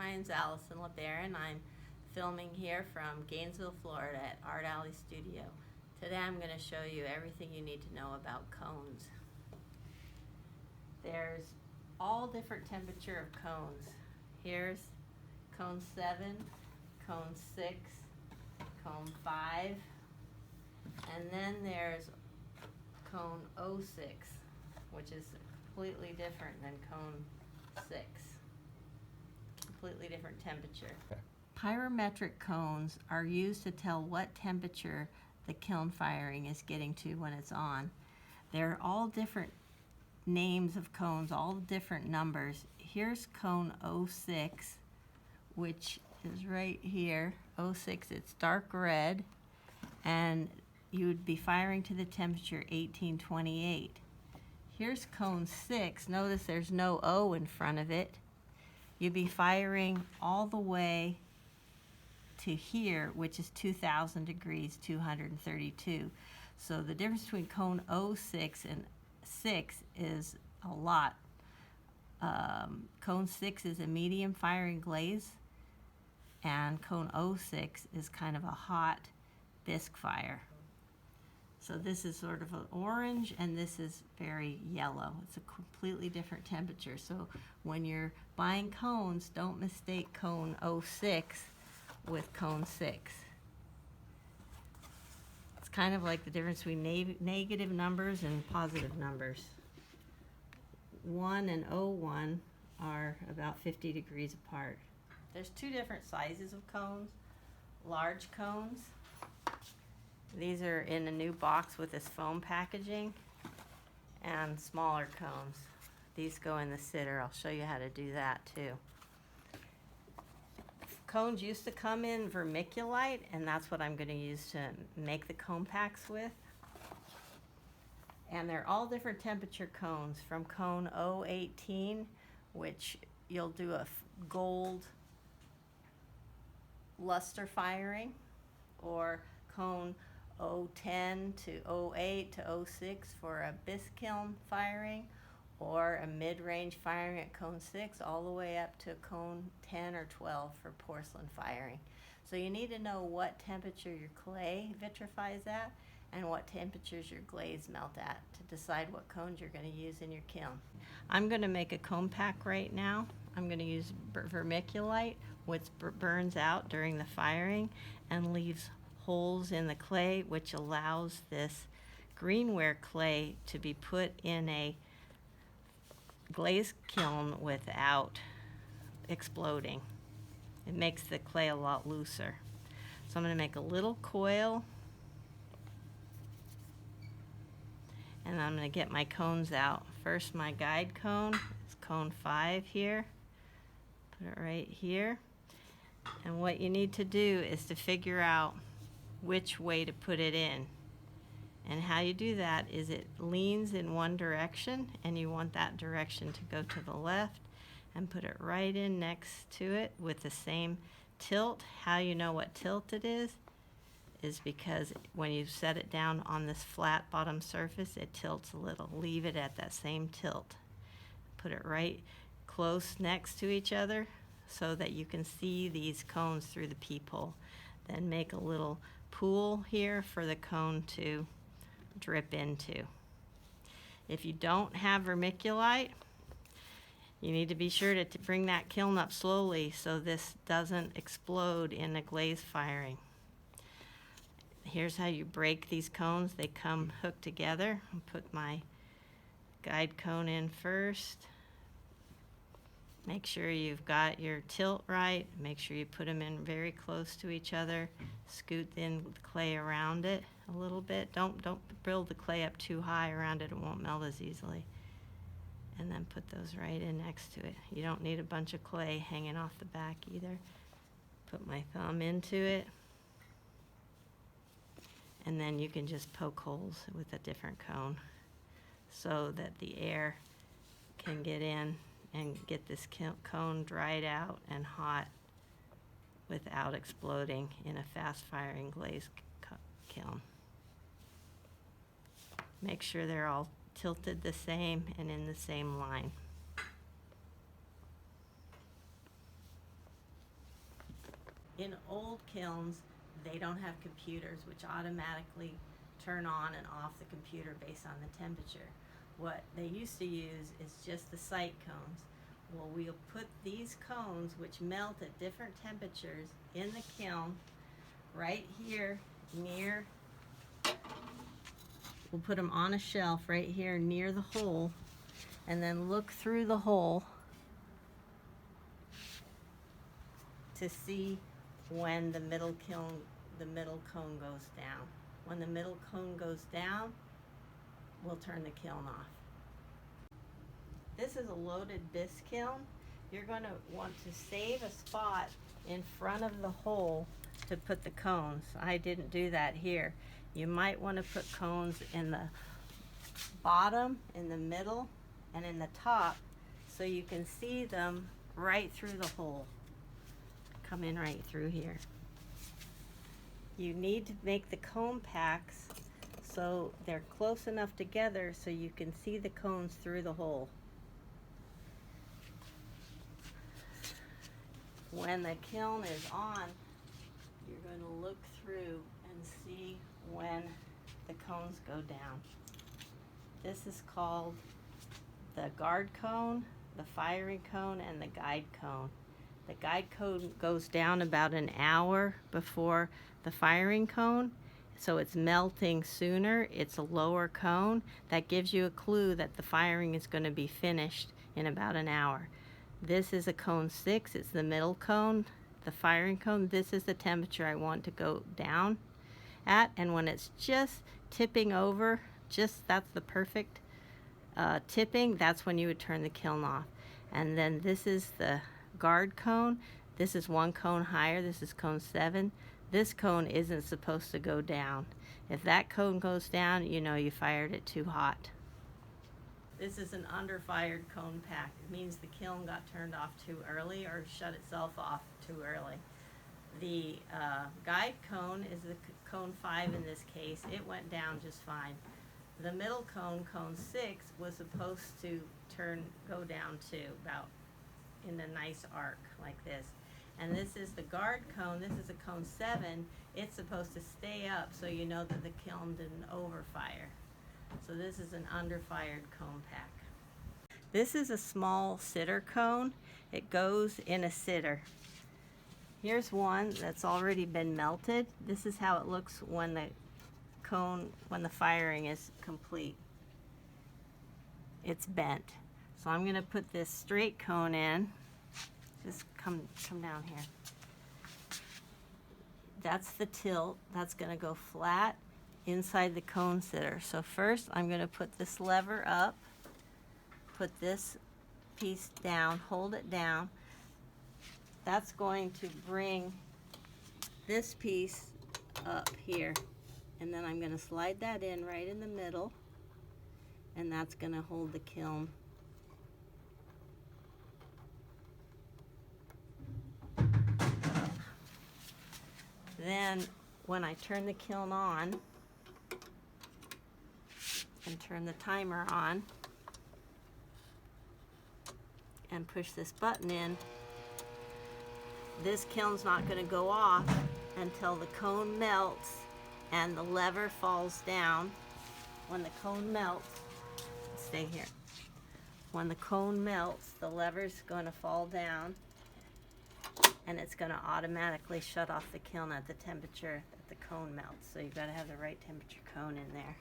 My name's Allison LeBaron. I'm filming here from Gainesville, Florida at Art Alley Studio. Today I'm going to show you everything you need to know about cones. There's all different temperature of cones. Here's cone 7, cone 6, cone 5, and then there's cone 06, which is completely different than cone 6. Completely different temperature. Pyrometric cones are used to tell what temperature the kiln firing is getting to when it's on. They're all different names of cones, all different numbers. Here's cone 06, which is right here. 06, it's dark red, and you would be firing to the temperature 1828. Here's cone 6. Notice there's no O in front of it. You'd be firing all the way to here, which is 2000 degrees, 232. So the difference between cone 06 and 6 is a lot. Cone 6 is a medium firing glaze, and cone 06 is kind of a hot bisque fire. So this is sort of an orange, and this is very yellow. It's a completely different temperature. So when you're buying cones, don't mistake cone 06 with cone 6. It's kind of like the difference between negative numbers and positive numbers. 1 and 01 are about 50 degrees apart. There's two different sizes of cones. Large cones. These are in a new box with this foam packaging, and smaller cones. These go in the sitter. I'll show you how to do that too. Cones used to come in vermiculite, and that's what I'm going to use to make the cone packs with. And they're all different temperature cones, from cone 018, which you'll do a gold luster firing, or cone 010 to 08 to 06 for a bisque kiln firing, or a mid-range firing at cone 6 all the way up to cone 10 or 12 for porcelain firing. So you need to know what temperature your clay vitrifies at and what temperatures your glaze melt at to decide what cones you're going to use in your kiln. I'm going to make a cone pack right now. I'm going to use vermiculite, which burns out during the firing and leaves holes in the clay, which allows this greenware clay to be put in a glaze kiln without exploding. It makes the clay a lot looser. So I'm going to make a little coil, and I'm going to get my cones out. First, my guide cone is cone 5 here. Put it right here. And what you need to do is to figure out which way to put it in. And how you do that is it leans in one direction, and you want that direction to go to the left, and put it right in next to it with the same tilt. How you know what tilt it is because when you set it down on this flat bottom surface, it tilts a little. Leave it at that same tilt. Put it right close next to each other so that you can see these cones through the peephole. Then make a little pool here for the cone to drip into. If you don't have vermiculite, you need to be sure to bring that kiln up slowly so this doesn't explode in a glaze firing. Here's how you break these cones. They come hooked together. I'll put my guide cone in first. Make sure you've got your tilt right. Make sure you put them in very close to each other. Scoot in the clay around it a little bit. Don't build the clay up too high around it. It won't melt as easily. And then put those right in next to it. You don't need a bunch of clay hanging off the back either. Put my thumb into it. And then you can just poke holes with a different cone so that the air can get in and get this cone dried out and hot without exploding in a fast-firing glaze kiln. Make sure they're all tilted the same and in the same line. In old kilns, they don't have computers which automatically turn on and off the computer based on the temperature. What they used to use is just the sight cones. Well, we'll put these cones, which melt at different temperatures, in the kiln right here near, we'll put them on a shelf right here near the hole, and then look through the hole to see when the middle cone goes down. When the middle cone goes down, we'll turn the kiln off. This is a loaded bisque kiln. You're going to want to save a spot in front of the hole to put the cones. I didn't do that here. You might want to put cones in the bottom, in the middle, and in the top so you can see them right through the hole. Come in right through here. You need to make the cone packs so they're close enough together so you can see the cones through the hole. When the kiln is on, you're going to look through and see when the cones go down. This is called the guard cone, the firing cone, and the guide cone. The guide cone goes down about an hour before the firing cone, so it's melting sooner. It's a lower cone. That gives you a clue that the firing is going to be finished in about an hour. This is a cone 6. It's the middle cone, the firing cone. This is the temperature I want to go down at, and when it's just tipping over, that's the perfect tipping, that's when you would turn the kiln off. And then this is the guard cone. This is one cone higher. This is cone 7. This cone isn't supposed to go down. If that cone goes down, you know you fired it too hot. This is an under-fired cone pack. It means the kiln got turned off too early or shut itself off too early. The guide cone is the cone 5 in this case. It went down just fine. The middle cone, cone 6, was supposed to go down too, about in a nice arc like this. And this is the guard cone. This is a cone 7. It's supposed to stay up so you know that the kiln didn't overfire. So this is an under-fired cone pack. This is a small sitter cone. It goes in a sitter. Here's one that's already been melted. This is how it looks when the firing is complete. It's bent. So I'm going to put this straight cone in. Just come down here. That's the tilt. That's going to go flat inside the cone sitter. So first I'm going to put this lever up, put this piece down, hold it down. That's going to bring this piece up here, and then I'm going to slide that in right in the middle, and that's going to hold the kiln. Then when I turn the kiln on and turn the timer on and push this button in, this kiln's not going to go off until the cone melts and the lever falls down. When the cone melts, stay here. When the cone melts, the lever's going to fall down and it's going to automatically shut off the kiln at the temperature that the cone melts. So you've got to have the right temperature cone in there.